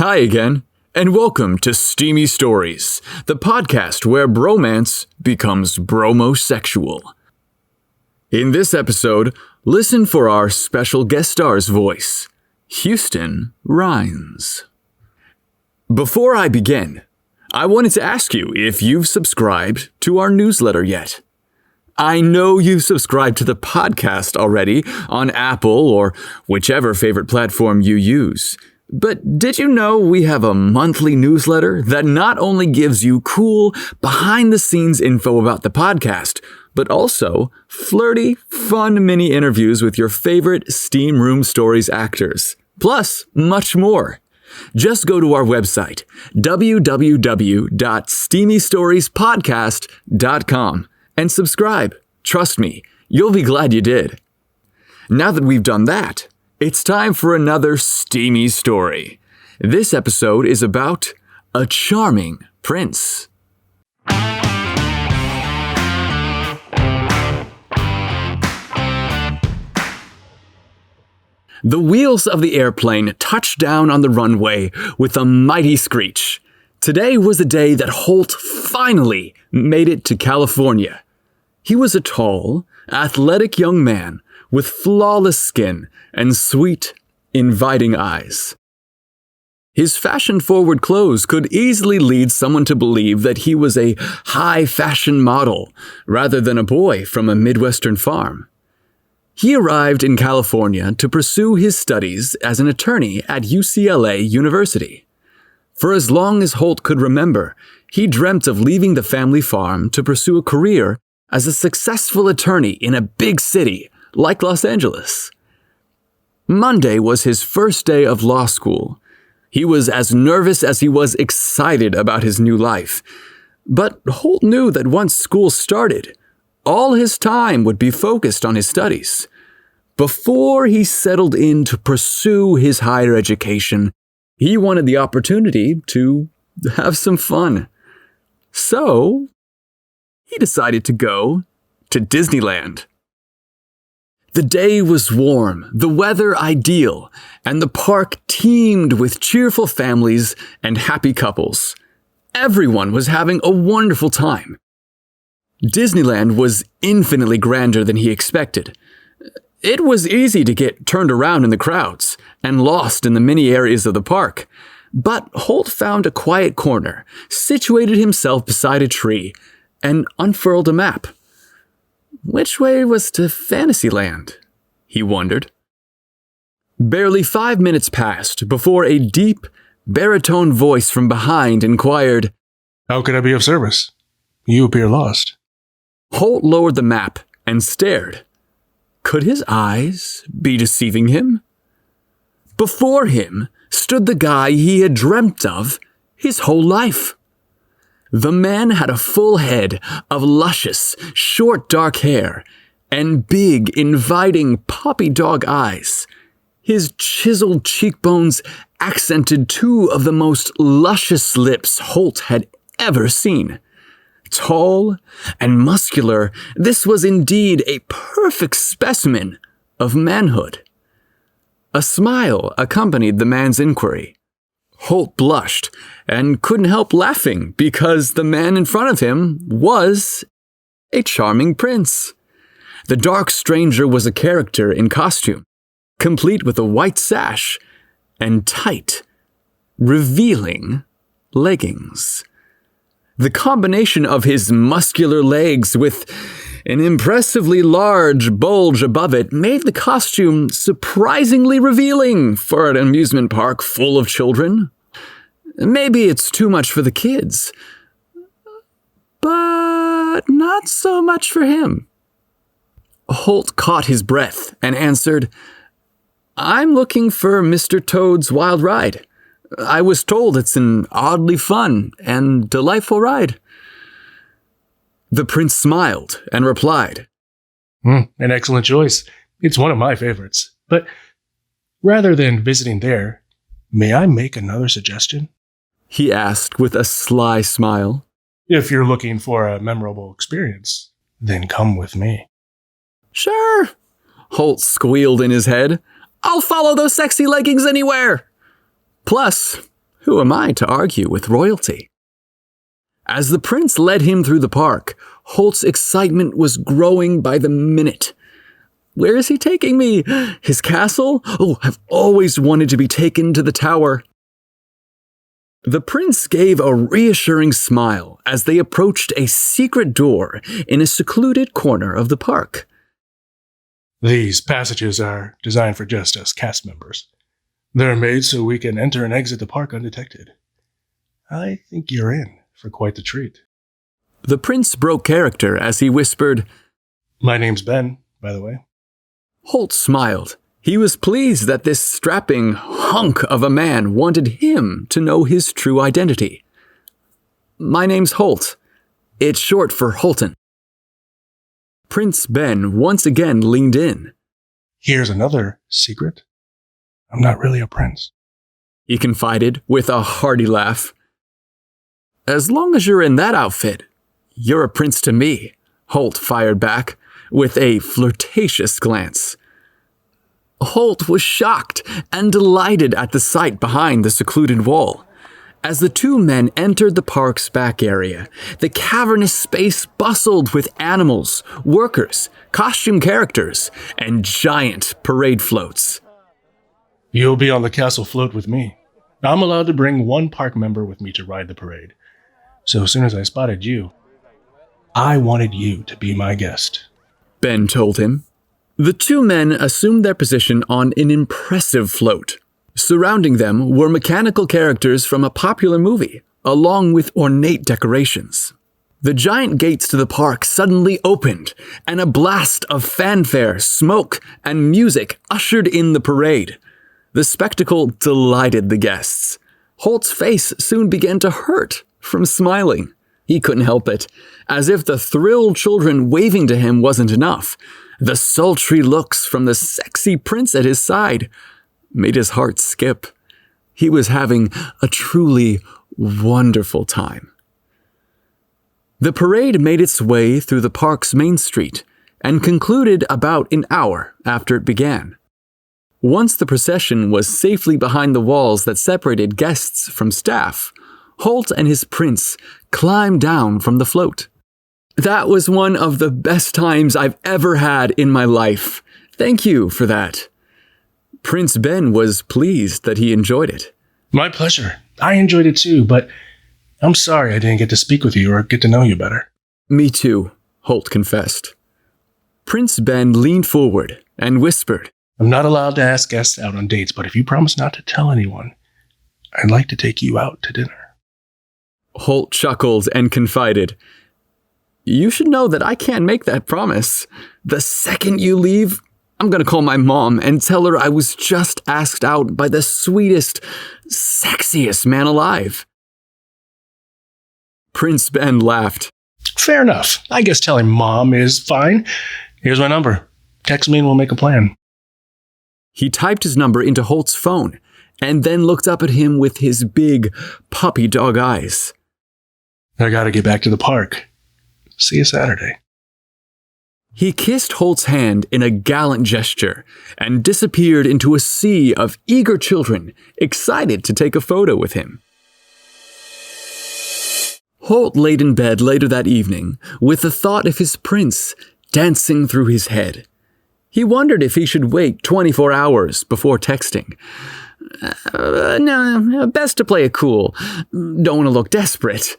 Hi again, and welcome to Steamy Stories, the podcast where bromance becomes bromosexual. In this episode, listen for our special guest star's voice, Houston Rhines. Before I begin, I wanted to ask you if you've subscribed to our newsletter yet. I know you've subscribed to the podcast already on Apple or whichever favorite platform you use. But did you know we have a monthly newsletter that not only gives you cool, behind-the-scenes info about the podcast, but also flirty, fun mini interviews with your favorite Steam Room Stories actors, plus much more. Just go to our website, www.steamystoriespodcast.com, and subscribe. Trust me, you'll be glad you did. Now that we've done that, it's time for another steamy story. This episode is about a charming prince. The wheels of the airplane touched down on the runway with a mighty screech. Today was the day that Holt finally made it to California. He was a tall, athletic young man with flawless skin and sweet, inviting eyes. His fashion-forward clothes could easily lead someone to believe that he was a high-fashion model rather than a boy from a Midwestern farm. He arrived in California to pursue his studies as an attorney at UCLA University. For as long as Holt could remember, he dreamt of leaving the family farm to pursue a career as a successful attorney in a big city like Los Angeles. Monday was his first day of law school. He was as nervous as he was excited about his new life. But Holt knew that once school started, all his time would be focused on his studies. Before he settled in to pursue his higher education, he wanted the opportunity to have some fun. So, he decided to go to Disneyland. The day was warm, the weather ideal, and the park teemed with cheerful families and happy couples. Everyone was having a wonderful time. Disneyland was infinitely grander than he expected. It was easy to get turned around in the crowds and lost in the many areas of the park, but Holt found a quiet corner, situated himself beside a tree, and unfurled a map. Which way was to Fantasyland? He wondered. Barely 5 minutes passed before a deep, baritone voice from behind inquired, "How could I be of service? You appear lost." Holt lowered the map and stared. Could his eyes be deceiving him? Before him stood the guy he had dreamt of his whole life. The man had a full head of luscious, short dark hair and big, inviting puppy dog eyes. His chiseled cheekbones accented two of the most luscious lips Holt had ever seen. Tall and muscular, this was indeed a perfect specimen of manhood. A smile accompanied the man's inquiry. Holt blushed and couldn't help laughing because the man in front of him was a charming prince. The dark stranger was a character in costume, complete with a white sash and tight, revealing leggings. The combination of his muscular legs with an impressively large bulge above it made the costume surprisingly revealing for an amusement park full of children. Maybe it's too much for the kids, but not so much for him. Holt caught his breath and answered, "I'm looking for Mr. Toad's Wild Ride. I was told it's an oddly fun and delightful ride." The prince smiled and replied, An excellent choice. It's one of my favorites. But rather than visiting there, may I make another suggestion? He asked with a sly smile. If you're looking for a memorable experience, then come with me. "Sure," Holt squealed in his head. "I'll follow those sexy leggings anywhere. Plus, Who am I to argue with royalty? As the prince led him through the park, Holt's excitement was growing by the minute. Where is he taking me? His castle? Oh, I've always wanted to be taken to the tower. The prince gave a reassuring smile as they approached a secret door in a secluded corner of the park. These passages are designed for just us cast members. They're made so we can enter and exit the park undetected. I think you're in for quite the treat. The prince broke character as he whispered, My name's Ben, by the way. Holt smiled. He was pleased that this strapping hunk of a man wanted him to know his true identity. My name's Holt. It's short for Holton. Prince Ben once again leaned in. Here's another secret. I'm not really a prince, he confided with a hearty laugh. As long as you're in that outfit, you're a prince to me, Holt fired back with a flirtatious glance. Holt was shocked and delighted at the sight behind the secluded wall. As the two men entered the park's back area, the cavernous space bustled with animals, workers, costume characters, and giant parade floats. You'll be on the castle float with me. I'm allowed to bring one park member with me to ride the parade. So as soon as I spotted you, I wanted you to be my guest, Ben told him. The two men assumed their position on an impressive float. Surrounding them were mechanical characters from a popular movie, along with ornate decorations. The giant gates to the park suddenly opened, and a blast of fanfare, smoke, and music ushered in the parade. The spectacle delighted the guests. Holt's face soon began to hurt from smiling. He couldn't help it. As if the thrilled children waving to him wasn't enough, the sultry looks from the sexy prince at his side made his heart skip. He was having a truly wonderful time. The parade made its way through the park's main street and concluded about an hour after it began. Once the procession was safely behind the walls that separated guests from staff, Holt and his prince climbed down from the float. That was one of the best times I've ever had in my life. Thank you for that. Prince Ben was pleased that he enjoyed it. My pleasure. I enjoyed it too, but I'm sorry I didn't get to speak with you or get to know you better. Me too, Holt confessed. Prince Ben leaned forward and whispered, I'm not allowed to ask guests out on dates, but if you promise not to tell anyone, I'd like to take you out to dinner. Holt chuckled and confided, You should know that I can't make that promise. The second you leave, I'm going to call my mom and tell her I was just asked out by the sweetest, sexiest man alive. Prince Ben laughed. Fair enough. I guess telling mom is fine. Here's my number. Text me and we'll make a plan. He typed his number into Holt's phone and then looked up at him with his big, puppy dog eyes. I gotta get back to the park. See you Saturday. He kissed Holt's hand in a gallant gesture and disappeared into a sea of eager children excited to take a photo with him. Holt laid in bed later that evening with the thought of his prince dancing through his head. He wondered if he should wait 24 hours before texting. No, best to play it cool. Don't want to look desperate.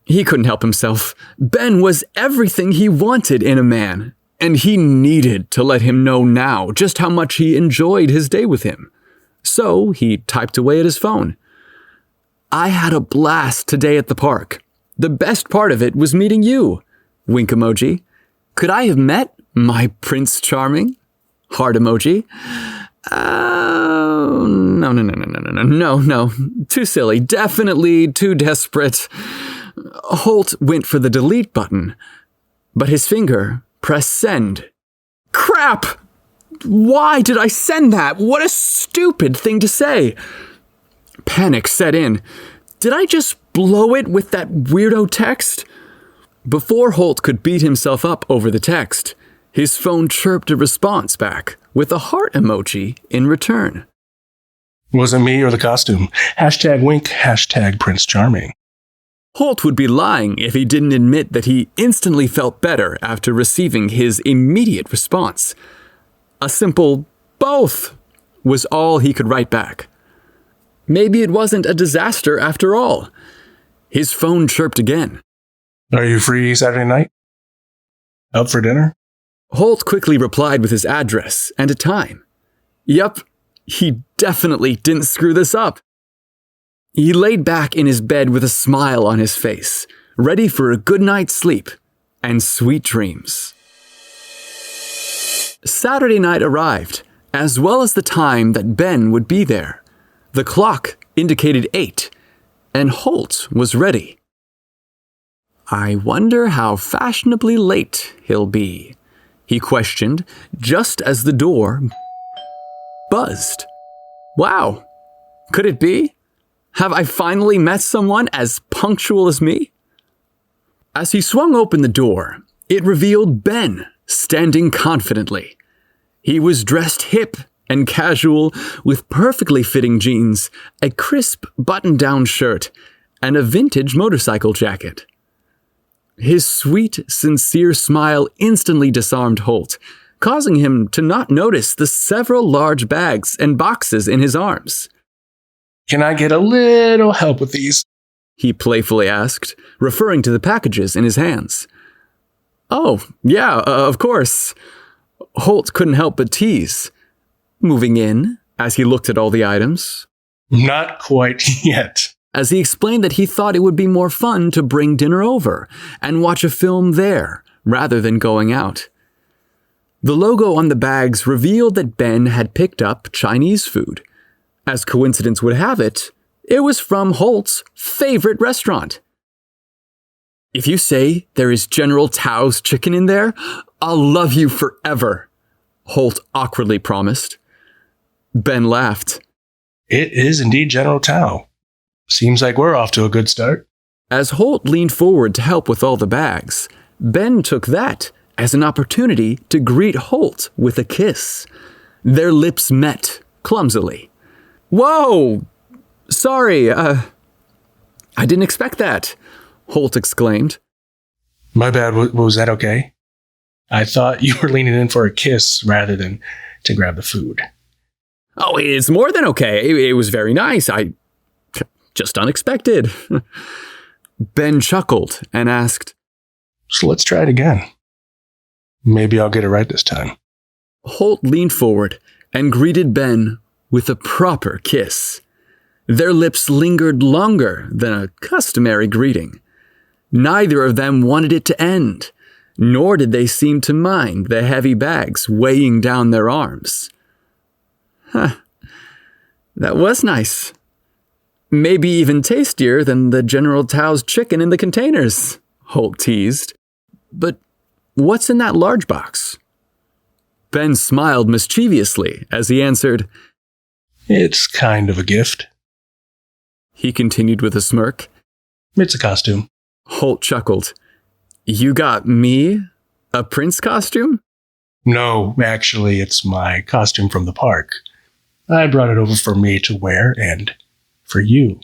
He couldn't help himself. Ben was everything he wanted in a man, and he needed to let him know now just how much he enjoyed his day with him. So he typed away at his phone. I had a blast today at the park. The best part of it was meeting you. Wink emoji. Could I have met my Prince Charming? Heart emoji. No. Too silly. Definitely too desperate. Holt went for the delete button, but his finger pressed send. Crap! Why did I send that? What a stupid thing to say. Panic set in. Did I just blow it with that weirdo text? Before Holt could beat himself up over the text, his phone chirped a response back with a heart emoji in return. Wasn't me or the costume. Hashtag wink, hashtag Prince Charming. Holt would be lying if he didn't admit that he instantly felt better after receiving his immediate response. A simple both was all he could write back. Maybe it wasn't a disaster after all. His phone chirped again. Are you free Saturday night? Up for dinner? Holt quickly replied with his address and a time. Yup, he definitely didn't screw this up. He laid back in his bed with a smile on his face, ready for a good night's sleep and sweet dreams. Saturday night arrived, as well as the time that Ben would be there. The clock indicated 8, and Holt was ready. I wonder how fashionably late he'll be, he questioned just as the door buzzed. Wow, could it be? Have I finally met someone as punctual as me? As he swung open the door, it revealed Ben standing confidently. He was dressed hip and casual with perfectly fitting jeans, a crisp button-down shirt, and a vintage motorcycle jacket. His sweet, sincere smile instantly disarmed Holt, causing him to not notice the several large bags and boxes in his arms. Can I get a little help with these? He playfully asked, referring to the packages in his hands. Oh, yeah, of course. Holt couldn't help but tease, moving in as he looked at all the items. Not quite yet. As he explained that he thought it would be more fun to bring dinner over and watch a film there rather than going out. The logo on the bags revealed that Ben had picked up Chinese food. As coincidence would have it, it was from Holt's favorite restaurant. If you say there is General Tao's chicken in there, I'll love you forever, Holt awkwardly promised. Ben laughed. It is indeed General Tao. Seems like we're off to a good start. As Holt leaned forward to help with all the bags, Ben took that as an opportunity to greet Holt with a kiss. Their lips met clumsily. Whoa! Sorry, I didn't expect that, Holt exclaimed. My bad, was that okay? I thought you were leaning in for a kiss rather than to grab the food. Oh, it's more than okay. It was very nice. Just unexpected. Ben chuckled and asked, So let's try it again. Maybe I'll get it right this time. Holt leaned forward and greeted Ben with a proper kiss. Their lips lingered longer than a customary greeting. Neither of them wanted it to end, nor did they seem to mind the heavy bags weighing down their arms. Huh. That was nice. Maybe even tastier than the General Tao's chicken in the containers, Holt teased. But what's in that large box? Ben smiled mischievously as he answered, It's kind of a gift. He continued with a smirk. It's a costume. Holt chuckled. You got me a prince costume? No, actually, it's my costume from the park. I brought it over for me to wear and for you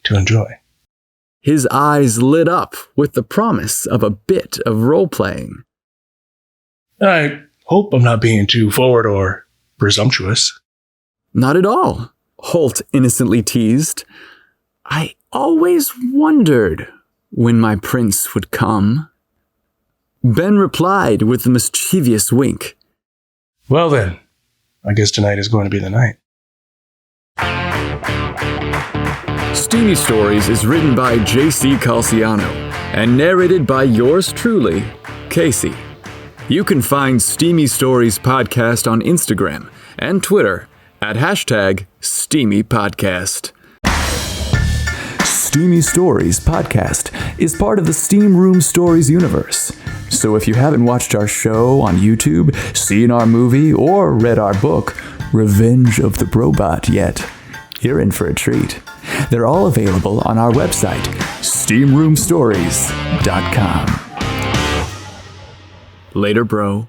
to enjoy. His eyes lit up with the promise of a bit of role-playing. I hope I'm not being too forward or presumptuous. Not at all, Holt innocently teased. I always wondered when my prince would come. Ben replied with a mischievous wink. Well then, I guess tonight is going to be the night. Steamy Stories is written by JC Calciano and narrated by yours truly, Casey. You can find Steamy Stories Podcast on Instagram and Twitter at #SteamyPodcast. Steamy Stories Podcast is part of the Steam Room Stories universe. So if you haven't watched our show on YouTube, seen our movie, or read our book, Revenge of the Brobot yet, you're in for a treat. They're all available on our website, steamroomstories.com. Later, bro.